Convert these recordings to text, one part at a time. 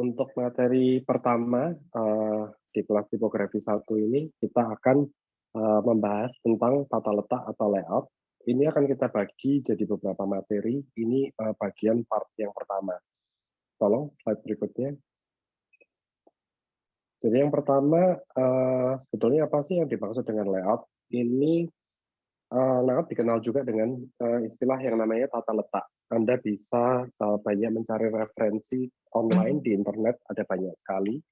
Untuk materi pertama di kelas tipografi 1 ini kita akan membahas tentang tata letak atau layout. Ini akan kita bagi jadi beberapa materi. Ini bagian part yang pertama. Tolong slide berikutnya. Jadi yang pertama sebetulnya apa sih yang dimaksud dengan layout? Ini layout dikenal juga dengan istilah yang namanya tata letak. Anda bisa banyak mencari referensi online di internet, ada banyak sekali.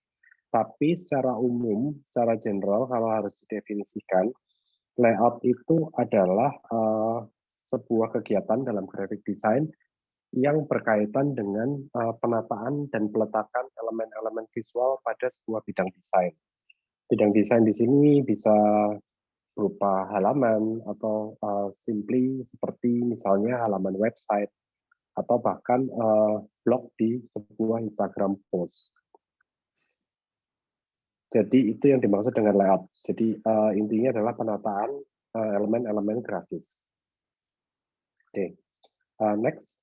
Tapi secara umum, secara general, kalau harus didefinisikan, layout itu adalah sebuah kegiatan dalam graphic design yang berkaitan dengan penataan dan peletakan elemen-elemen visual pada sebuah bidang desain. Bidang desain di sini bisa berupa halaman atau simply seperti misalnya halaman website atau bahkan blog di sebuah Instagram post. Jadi itu yang dimaksud dengan layout. Jadi intinya adalah penataan elemen-elemen grafis. Oke, next.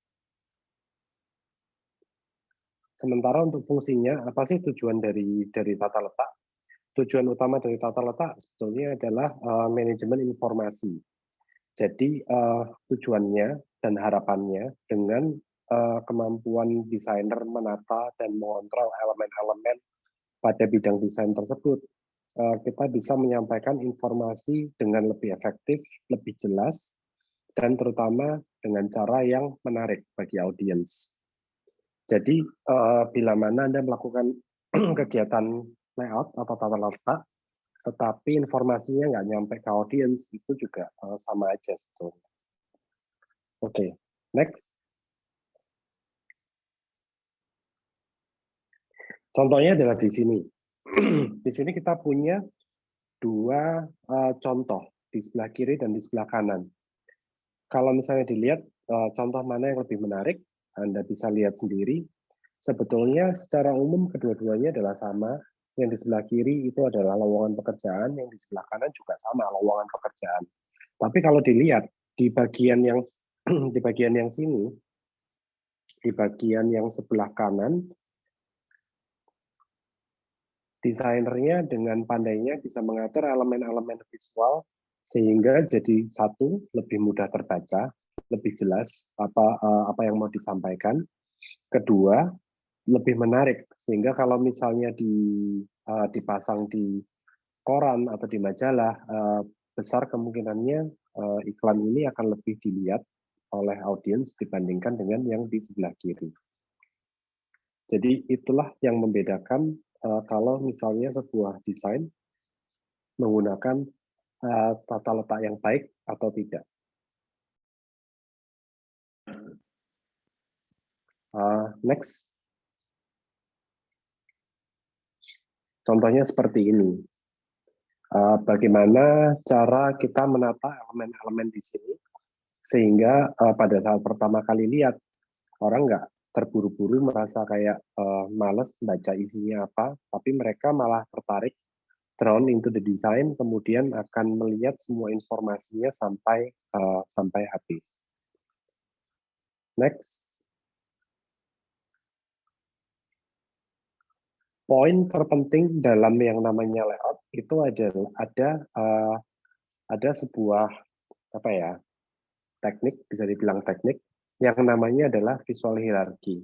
Sementara untuk fungsinya, apa sih tujuan dari tata letak? Tujuan utama dari tata letak sebetulnya adalah manajemen informasi. Jadi tujuannya dan harapannya dengan kemampuan desainer menata dan mengontrol elemen-elemen pada bidang desain tersebut, kita bisa menyampaikan informasi dengan lebih efektif, lebih jelas, dan terutama dengan cara yang menarik bagi audiens. Jadi bila mana Anda melakukan kegiatan layout atau tata letak, tetapi informasinya nggak nyampe ke audiens, itu juga sama aja sebetulnya. Oke, next. Contohnya adalah di sini. Di sini kita punya dua contoh, di sebelah kiri dan di sebelah kanan. Kalau misalnya dilihat contoh mana yang lebih menarik, Anda bisa lihat sendiri. Sebetulnya secara umum kedua-duanya adalah sama. Yang di sebelah kiri itu adalah lowongan pekerjaan, yang di sebelah kanan juga sama lowongan pekerjaan. Tapi kalau dilihat di bagian yang di bagian yang sini, di bagian yang sebelah kanan, desainernya dengan pandainya bisa mengatur elemen-elemen visual sehingga jadi satu lebih mudah terbaca, lebih jelas apa yang mau disampaikan. Kedua, lebih menarik sehingga kalau misalnya dipasang di koran atau di majalah, besar kemungkinannya iklan ini akan lebih dilihat oleh audiens dibandingkan dengan yang di sebelah kiri. Jadi itulah yang membedakan kalau misalnya sebuah desain menggunakan tata letak yang baik atau tidak. Next. Contohnya seperti ini. Bagaimana cara kita menata elemen-elemen di sini sehingga pada saat pertama kali lihat orang nggak terburu-buru merasa kayak males baca isinya apa, tapi mereka malah tertarik, drawn into the design, kemudian akan melihat semua informasinya sampai habis. Next. Poin terpenting dalam yang namanya layout itu ada sebuah teknik, bisa dibilang teknik, yang namanya adalah visual hierarchy.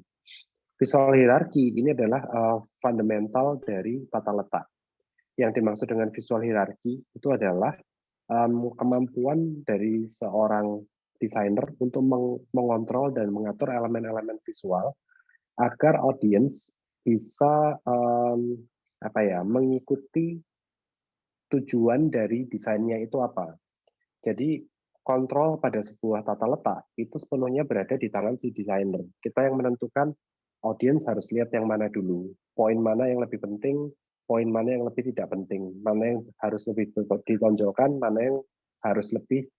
Visual hierarchy ini adalah fundamental dari tata letak. Yang dimaksud dengan visual hierarchy itu adalah kemampuan dari seorang desainer untuk mengontrol dan mengatur elemen-elemen visual agar audiens bisa mengikuti tujuan dari desainnya itu apa. Jadi kontrol pada sebuah tata letak itu sepenuhnya berada di tangan si desainer. Kita yang menentukan audiens harus lihat yang mana dulu, poin mana yang lebih penting, poin mana yang lebih tidak penting, mana yang harus lebih ditonjolkan, mana yang harus lebih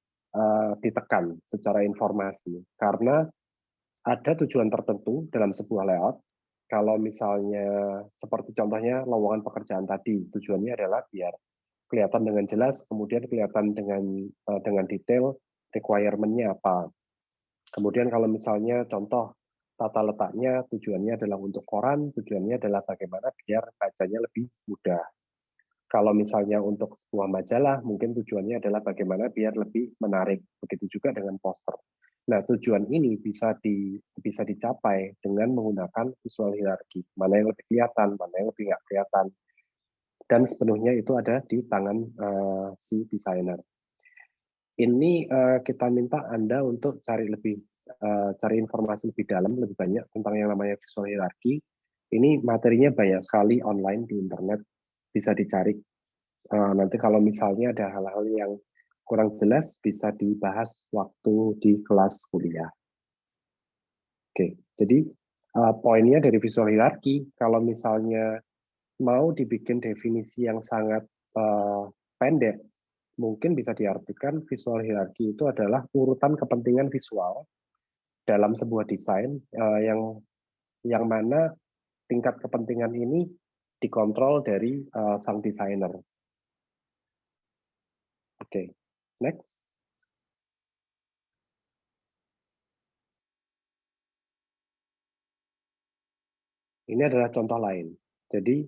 ditekan secara informasi. Karena ada tujuan tertentu dalam sebuah layout. Kalau misalnya seperti contohnya lowongan pekerjaan tadi, tujuannya adalah biar kelihatan dengan jelas, kemudian kelihatan dengan detail requirement-nya apa. Kemudian kalau misalnya contoh tata letaknya tujuannya adalah untuk koran, tujuannya adalah bagaimana biar bacanya lebih mudah. Kalau misalnya untuk sebuah majalah, mungkin tujuannya adalah bagaimana biar lebih menarik. Begitu juga dengan poster. Nah, tujuan ini bisa dicapai dengan menggunakan visual hierarki. Mana yang lebih kelihatan, mana yang lebih nggak kelihatan. Dan sepenuhnya itu ada di tangan si desainer. Ini kita minta Anda untuk cari informasi lebih dalam, lebih banyak tentang yang namanya visual hierarki. Ini materinya banyak sekali online di internet, bisa dicari. Nanti kalau misalnya ada hal-hal yang kurang jelas, bisa dibahas waktu di kelas kuliah. Oke, jadi poinnya dari visual hierarki, kalau misalnya mau dibikin definisi yang sangat pendek, mungkin bisa diartikan visual hierarki itu adalah urutan kepentingan visual dalam sebuah desain yang mana tingkat kepentingan ini dikontrol dari sang desainer. Oke, next. Ini adalah contoh lain. Jadi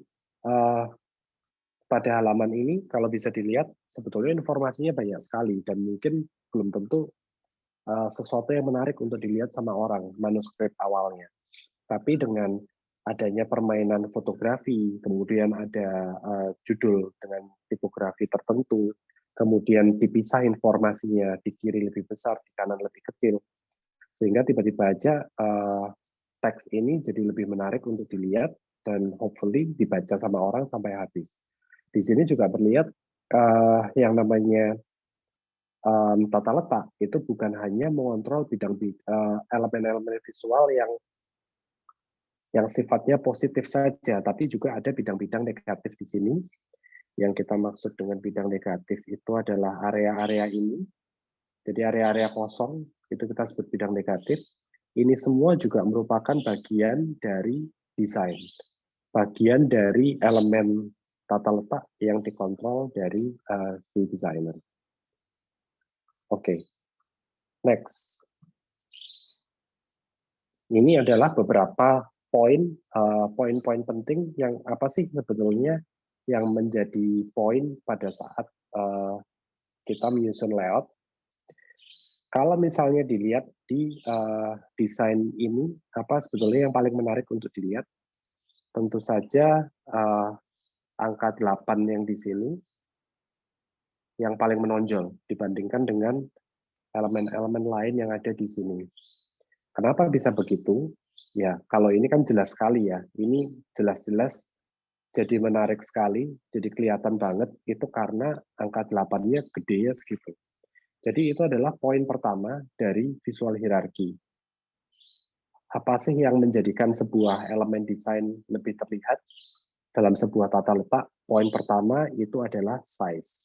pada halaman ini kalau bisa dilihat sebetulnya informasinya banyak sekali dan mungkin belum tentu sesuatu yang menarik untuk dilihat sama orang manuskrip awalnya. Tapi dengan adanya permainan fotografi, kemudian ada judul dengan tipografi tertentu, kemudian dipisah informasinya di kiri lebih besar, di kanan lebih kecil, sehingga tiba-tiba aja teks ini jadi lebih menarik untuk dilihat dan hopefully dibaca sama orang sampai habis. Di sini juga terlihat yang namanya tata letak itu bukan hanya mengontrol elemen-elemen visual yang sifatnya positif saja, tapi juga ada bidang-bidang negatif di sini. Yang kita maksud dengan bidang negatif itu adalah area-area ini. Jadi area-area kosong itu kita sebut bidang negatif. Ini semua juga merupakan bagian dari desain, bagian dari elemen tata letak yang dikontrol dari si desainer. Oke, next. Ini adalah beberapa poin-poin penting yang apa sih sebetulnya yang menjadi poin pada saat kita menyusun layout. Kalau misalnya dilihat di desain ini, apa sebetulnya yang paling menarik untuk dilihat? Tentu saja angka 8 yang di sini yang paling menonjol dibandingkan dengan elemen-elemen lain yang ada di sini. Kenapa bisa begitu? Ya, kalau ini kan jelas sekali ya. Ini jelas-jelas jadi menarik sekali, jadi kelihatan banget itu karena angka 8-nya gedenya segitu. Jadi itu adalah poin pertama dari visual hierarki. Apa sih yang menjadikan sebuah elemen desain lebih terlihat dalam sebuah tata letak? Poin pertama itu adalah size,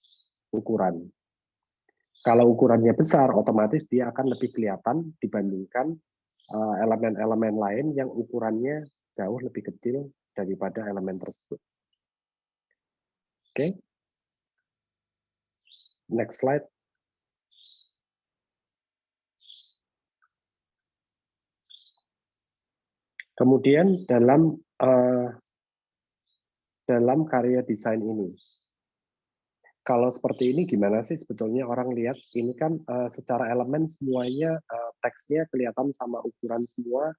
ukuran. Kalau ukurannya besar, otomatis dia akan lebih kelihatan dibandingkan elemen-elemen lain yang ukurannya jauh lebih kecil daripada elemen tersebut. Oke, next slide. Kemudian dalam karya desain ini, kalau seperti ini gimana sih sebetulnya orang lihat? Ini kan secara elemen semuanya teksnya kelihatan sama ukuran semua,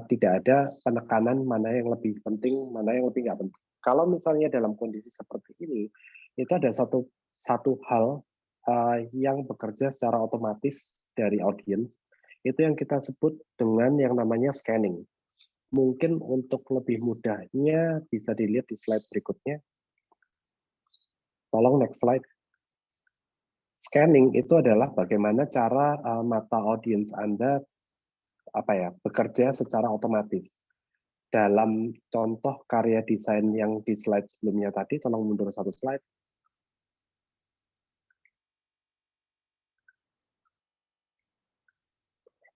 tidak ada penekanan mana yang lebih penting, mana yang lebih nggak penting. Kalau misalnya dalam kondisi seperti ini, itu ada satu hal yang bekerja secara otomatis dari audiens, itu yang kita sebut dengan yang namanya scanning. Mungkin untuk lebih mudahnya bisa dilihat di slide berikutnya. Tolong next slide. Scanning itu adalah bagaimana cara mata audiens Anda bekerja secara otomatis. Dalam contoh karya desain yang di slide sebelumnya tadi, tolong mundur satu slide.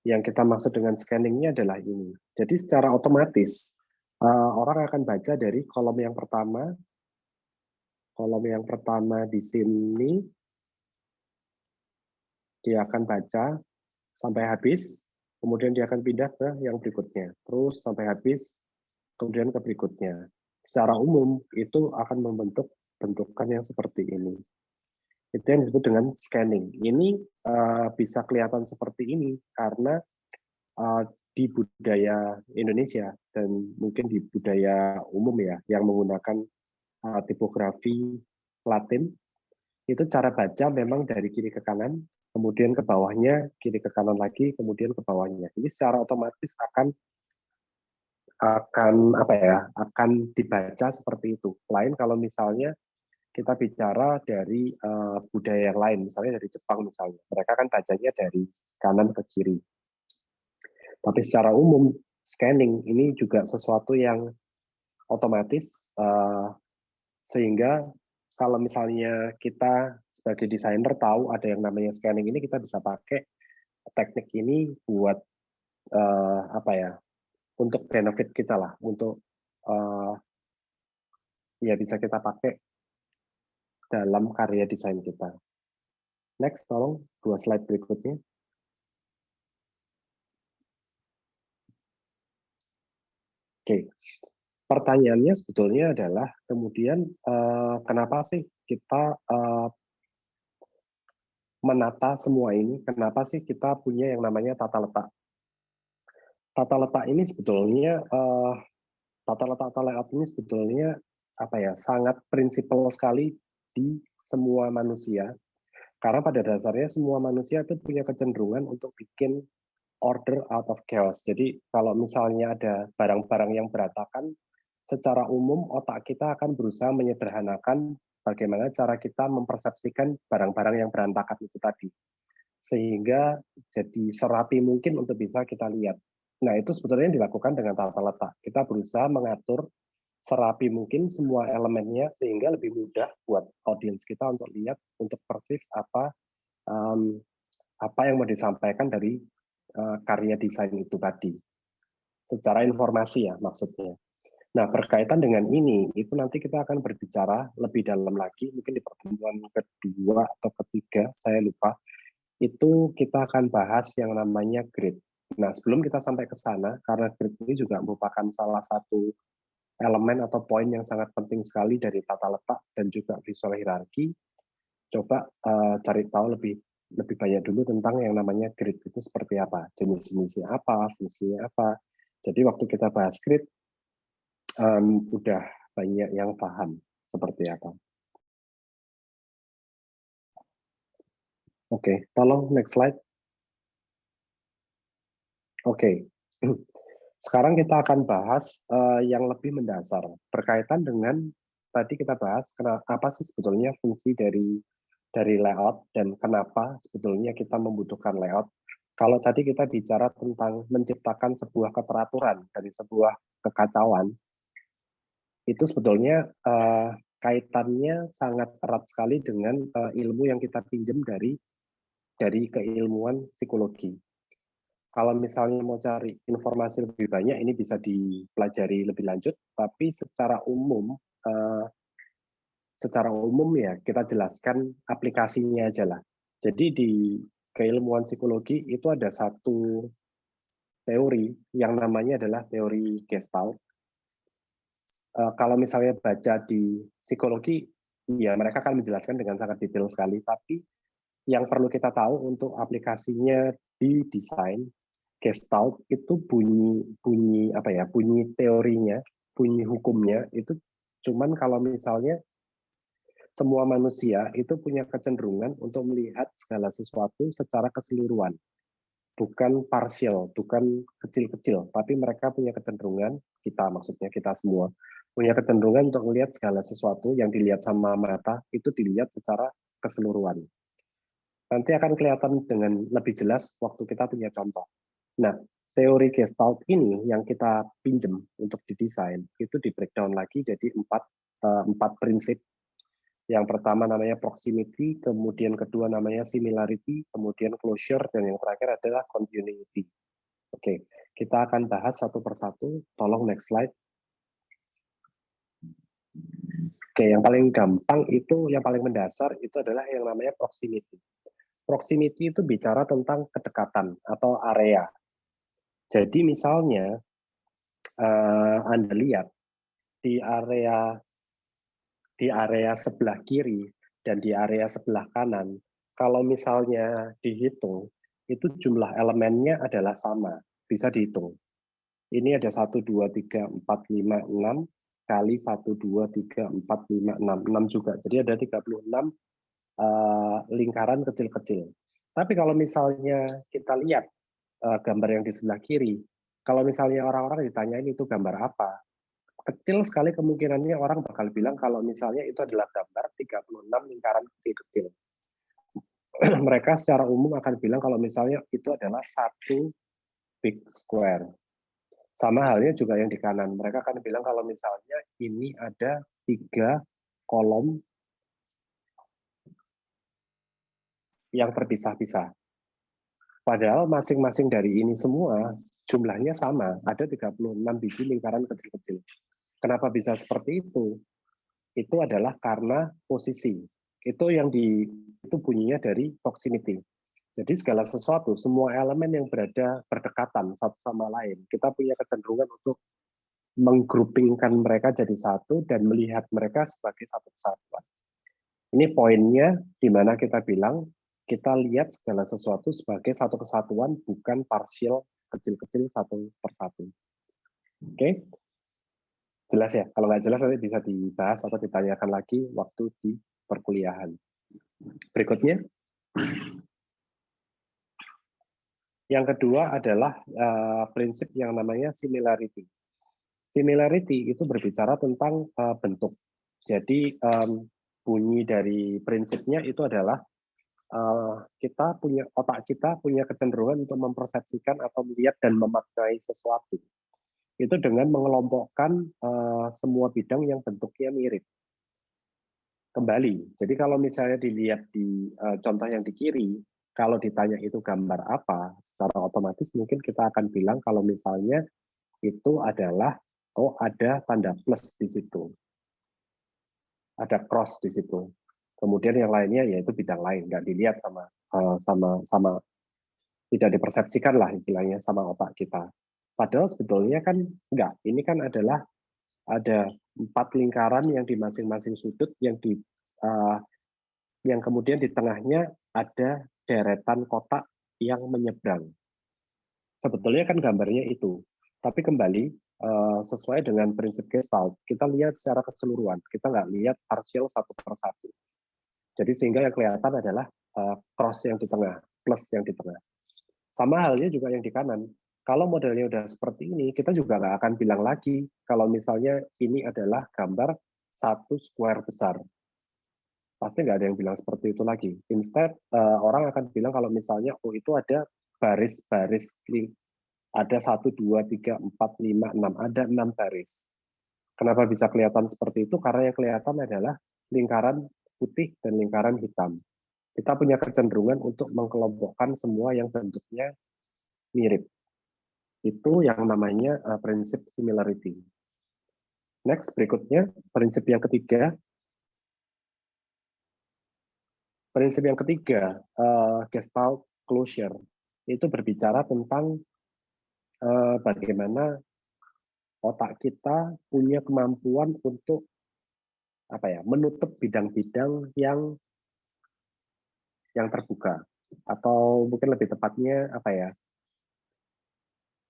Yang kita maksud dengan scanning-nya adalah ini. Jadi secara otomatis, orang akan baca dari kolom yang pertama. Kolom yang pertama di sini, dia akan baca sampai habis. kemudian dia akan pindah ke yang berikutnya, terus sampai habis, kemudian ke berikutnya. Secara umum itu akan membentuk bentukan yang seperti ini. Itu yang disebut dengan scanning. Ini bisa kelihatan seperti ini karena di budaya Indonesia dan mungkin di budaya umum ya yang menggunakan tipografi Latin, itu cara baca memang dari kiri ke kanan, kemudian ke bawahnya, kiri ke kanan lagi, kemudian ke bawahnya. Ini secara otomatis akan dibaca seperti itu. Lain kalau misalnya kita bicara dari budaya yang lain, misalnya dari Jepang misalnya, mereka kan bacanya dari kanan ke kiri. Tapi secara umum scanning ini juga sesuatu yang otomatis, sehingga kalau misalnya kita sebagai desainer tahu ada yang namanya scanning ini, kita bisa pakai teknik ini buat untuk benefit kita lah, untuk ya bisa kita pakai dalam karya desain kita. Next, tolong 2 slide berikutnya. Oke, pertanyaannya sebetulnya adalah kemudian kenapa sih kita menata semua ini? Kenapa sih kita punya yang namanya tata letak? Tata letak ini sebetulnya tata letak atau layout ini sebetulnya sangat prinsipal sekali di semua manusia. Karena pada dasarnya semua manusia itu punya kecenderungan untuk bikin order out of chaos. Jadi kalau misalnya ada barang-barang yang berantakan, secara umum otak kita akan berusaha menyederhanakan bagaimana cara kita mempersepsikan barang-barang yang berantakan itu tadi. Sehingga jadi serapi mungkin untuk bisa kita lihat. Nah, itu sebetulnya dilakukan dengan tata letak. Kita berusaha mengatur serapi mungkin semua elemennya sehingga lebih mudah buat audiens kita untuk lihat, untuk persif apa yang mau disampaikan dari karya desain itu tadi. Secara informasi ya maksudnya. Nah, berkaitan dengan ini, itu nanti kita akan berbicara lebih dalam lagi, mungkin di pertemuan kedua atau ketiga, saya lupa, itu kita akan bahas yang namanya grid. Nah, sebelum kita sampai ke sana, karena grid ini juga merupakan salah satu elemen atau poin yang sangat penting sekali dari tata letak dan juga visual hierarki, coba cari tahu lebih banyak dulu tentang yang namanya grid itu seperti apa, jenis-jenisnya apa, fungsinya apa. Jadi waktu kita bahas grid, udah banyak yang paham seperti apa. Oke, tolong next slide. Oke, sekarang kita akan bahas yang lebih mendasar berkaitan dengan tadi kita bahas apa sih sebetulnya fungsi dari layout dan kenapa sebetulnya kita membutuhkan layout. Kalau tadi kita bicara tentang menciptakan sebuah keteraturan dari sebuah kekacauan, itu sebetulnya kaitannya sangat erat sekali dengan ilmu yang kita pinjam dari keilmuan psikologi. Kalau misalnya mau cari informasi lebih banyak, ini bisa dipelajari lebih lanjut, tapi secara umum ya kita jelaskan aplikasinya aja lah. Jadi di keilmuan psikologi itu ada satu teori yang namanya adalah teori Gestalt. Kalau misalnya baca di psikologi, ya mereka akan menjelaskan dengan sangat detail sekali. Tapi yang perlu kita tahu untuk aplikasinya di desain Gestalt itu bunyi teorinya, bunyi hukumnya itu cuman kalau misalnya semua manusia itu punya kecenderungan untuk melihat segala sesuatu secara keseluruhan, bukan parsial, bukan kecil-kecil, tapi mereka punya kecenderungan, maksudnya kita semua, punya kecenderungan untuk melihat segala sesuatu yang dilihat sama mata, itu dilihat secara keseluruhan. Nanti akan kelihatan dengan lebih jelas waktu kita punya contoh. Nah, teori Gestalt ini yang kita pinjam untuk didesain, itu di breakdown lagi jadi empat prinsip. Yang pertama namanya proximity, kemudian kedua namanya similarity, kemudian closure, dan yang terakhir adalah continuity. Oke, kita akan bahas satu persatu. Tolong next slide. Oke, yang paling gampang itu, yang paling mendasar itu adalah yang namanya proximity. Proximity itu bicara tentang kedekatan atau area. Jadi misalnya Anda lihat di area sebelah kiri dan di area sebelah kanan, kalau misalnya dihitung, itu jumlah elemennya adalah sama, bisa dihitung. Ini ada 1, 2, 3, 4, 5, 6, kali 1, 2, 3, 4, 5, 6. 6 juga, jadi ada 36 lingkaran kecil-kecil. Tapi kalau misalnya kita lihat gambar yang di sebelah kiri, kalau misalnya orang-orang ditanyain itu gambar apa, kecil sekali kemungkinannya orang bakal bilang kalau misalnya itu adalah gambar 36 lingkaran kecil-kecil. Mereka secara umum akan bilang kalau misalnya itu adalah satu big square. Sama halnya juga yang di kanan. Mereka akan bilang kalau misalnya ini ada 3 kolom yang terpisah-pisah. Padahal masing-masing dari ini semua jumlahnya sama, ada 36 biji lingkaran kecil-kecil. Kenapa bisa seperti itu? Itu adalah karena posisi. Itu bunyinya dari proximity. Jadi segala sesuatu, semua elemen yang berada berdekatan satu sama lain, kita punya kecenderungan untuk menggroupingkan mereka jadi satu dan melihat mereka sebagai satu kesatuan. Ini poinnya di mana kita bilang kita lihat segala sesuatu sebagai satu kesatuan, bukan partial kecil-kecil satu persatu. Oke? Jelas ya? Kalau nggak jelas nanti bisa dibahas atau ditanyakan lagi waktu di perkuliahan. Berikutnya, yang kedua adalah prinsip yang namanya similarity. Similarity itu berbicara tentang bentuk. Jadi bunyi dari prinsipnya itu adalah otak kita punya kecenderungan untuk mempersepsikan atau melihat dan memaknai sesuatu. Itu dengan mengelompokkan semua bidang yang bentuknya mirip. Kembali, jadi kalau misalnya dilihat di contoh yang di kiri, kalau ditanya itu gambar apa, secara otomatis mungkin kita akan bilang kalau misalnya itu adalah, oh ada tanda plus di situ, ada cross di situ. Kemudian yang lainnya yaitu bidang lain, nggak dilihat sama tidak dipersepsikan lah istilahnya sama otak kita. Padahal sebetulnya kan enggak, ini kan adalah ada 4 lingkaran yang di masing-masing sudut yang kemudian di tengahnya ada deretan kotak yang menyeberang. Sebetulnya kan gambarnya itu, tapi kembali sesuai dengan prinsip Gestalt, kita lihat secara keseluruhan, kita nggak lihat partial satu persatu. Jadi sehingga yang kelihatan adalah cross yang di tengah, plus yang di tengah. Sama halnya juga yang di kanan. Kalau modelnya udah seperti ini, kita juga nggak akan bilang lagi kalau misalnya ini adalah gambar satu square besar. Pasti nggak ada yang bilang seperti itu lagi. Instead, orang akan bilang kalau misalnya, oh itu ada baris-baris, ada 1, 2, 3, 4, 5, 6, ada 6 baris. Kenapa bisa kelihatan seperti itu? Karena yang kelihatan adalah lingkaran putih dan lingkaran hitam. Kita punya kecenderungan untuk mengkelompokkan semua yang bentuknya mirip. Itu yang namanya prinsip similarity. Next, berikutnya, prinsip yang ketiga. Prinsip yang ketiga, Gestalt closure, itu berbicara tentang bagaimana otak kita punya kemampuan untuk menutup bidang-bidang yang terbuka, atau mungkin lebih tepatnya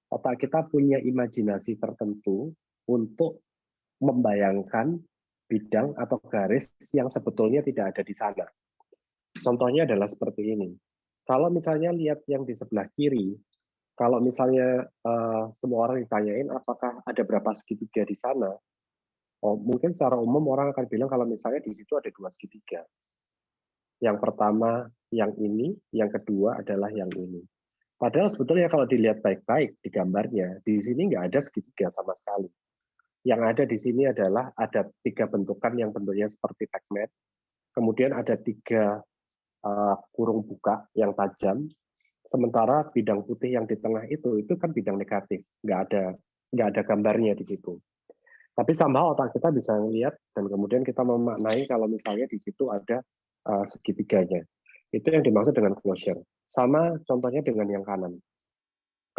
otak kita punya imajinasi tertentu untuk membayangkan bidang atau garis yang sebetulnya tidak ada di sana. Contohnya adalah seperti ini. Kalau misalnya lihat yang di sebelah kiri, kalau misalnya semua orang ditanyain apakah ada berapa segitiga di sana, mungkin secara umum orang akan bilang kalau misalnya di situ ada 2 segitiga. Yang pertama yang ini, yang kedua adalah yang ini. Padahal sebetulnya kalau dilihat baik-baik di gambarnya, di sini nggak ada segitiga sama sekali. Yang ada di sini adalah ada 3 bentukan yang bentuknya seperti Pac-Man, kemudian ada 3 kurung buka yang tajam, sementara bidang putih yang di tengah itu kan bidang negatif, nggak ada gambarnya di situ. Tapi somehow otak kita bisa melihat dan kemudian kita memaknai kalau misalnya di situ ada segitiganya. Itu yang dimaksud dengan closure. Sama contohnya dengan yang kanan.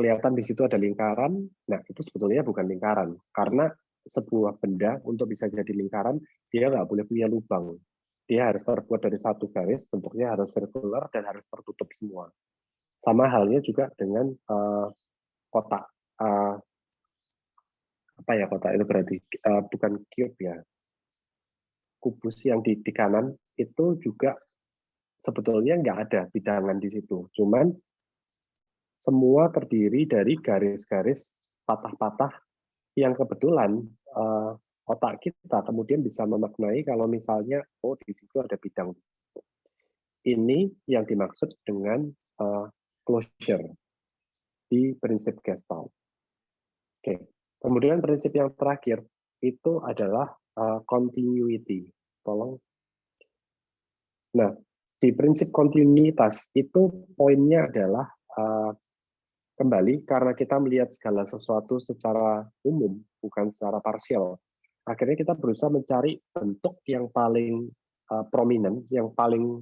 kelihatan di situ ada lingkaran, nah itu sebetulnya bukan lingkaran. Karena sebuah benda untuk bisa jadi lingkaran, dia nggak boleh punya lubang. Dia harus terbuat dari satu garis, bentuknya harus circular dan harus tertutup semua. Sama halnya juga dengan kotak. Apa ya kotak itu berarti? Bukan cube ya. Kubus yang di kanan itu juga sebetulnya nggak ada bidangan di situ. Cuman semua terdiri dari garis-garis patah-patah yang kebetulan otak kita kemudian bisa memaknai kalau misalnya oh di situ ada bidang. Ini yang dimaksud dengan closure di prinsip Gestalt. Oke. Kemudian prinsip yang terakhir itu adalah continuity. Tolong. Nah, di prinsip kontinuitas itu poinnya adalah kembali karena kita melihat segala sesuatu secara umum, bukan secara parsial. Akhirnya kita berusaha mencari bentuk yang paling prominent, yang paling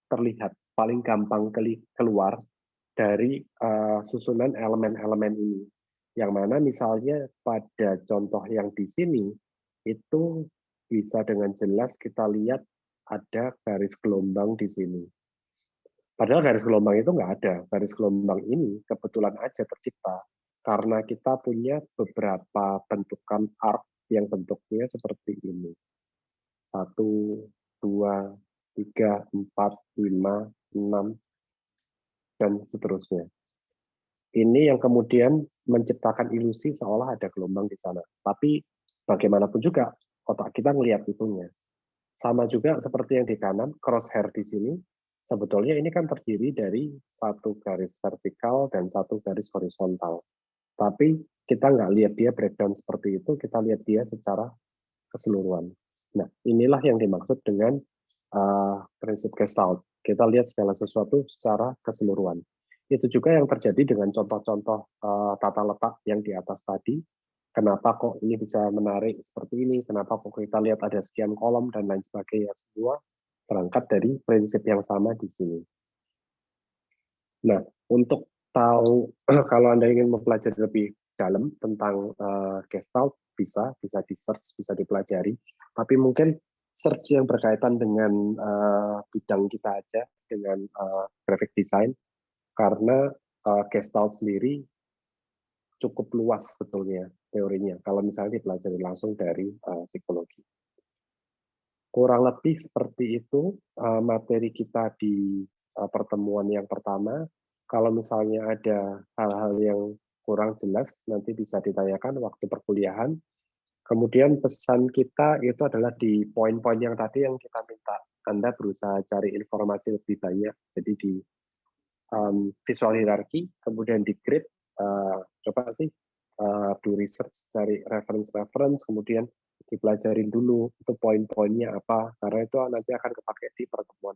terlihat, paling gampang keluar dari susunan elemen-elemen ini. Yang mana misalnya pada contoh yang di sini, itu bisa dengan jelas kita lihat ada garis gelombang di sini. Padahal garis gelombang itu nggak ada. Garis gelombang ini kebetulan aja tercipta karena kita punya beberapa bentukan arc yang bentuknya seperti ini. 1, 2, 3, 4, 5, 6, dan seterusnya. Ini yang kemudian menciptakan ilusi seolah ada gelombang di sana. Tapi bagaimanapun juga, otak kita ngelihat itunya. Sama juga seperti yang di kanan, crosshair di sini, sebetulnya ini kan terdiri dari satu garis vertikal dan satu garis horizontal. Tapi kita nggak lihat dia breakdown seperti itu, kita lihat dia secara keseluruhan. Nah, inilah yang dimaksud dengan prinsip Gestalt. Kita lihat segala sesuatu secara keseluruhan. Itu juga yang terjadi dengan contoh-contoh tata letak yang di atas tadi. Kenapa kok ini bisa menarik seperti ini? Kenapa kok kita lihat ada sekian kolom dan lain sebagainya? Semua berangkat dari prinsip yang sama di sini. Nah, untuk tahu kalau Anda ingin mempelajari lebih dalam tentang Gestalt, bisa di search, bisa dipelajari. Tapi mungkin search yang berkaitan dengan bidang kita aja, dengan graphic design, karena Gestalt sendiri cukup luas sebetulnya teorinya kalau misalnya dipelajari langsung dari psikologi. Kurang lebih seperti itu materi kita di pertemuan yang pertama. Kalau misalnya ada hal-hal yang kurang jelas, nanti bisa ditanyakan waktu perkuliahan. Kemudian pesan kita itu adalah di poin-poin yang tadi yang kita minta Anda berusaha cari informasi lebih banyak. Jadi di visual hierarki, kemudian di grid, coba sih do research, cari reference, kemudian dipelajarin dulu itu poin-poinnya apa, karena itu nanti akan kepake di pertemuan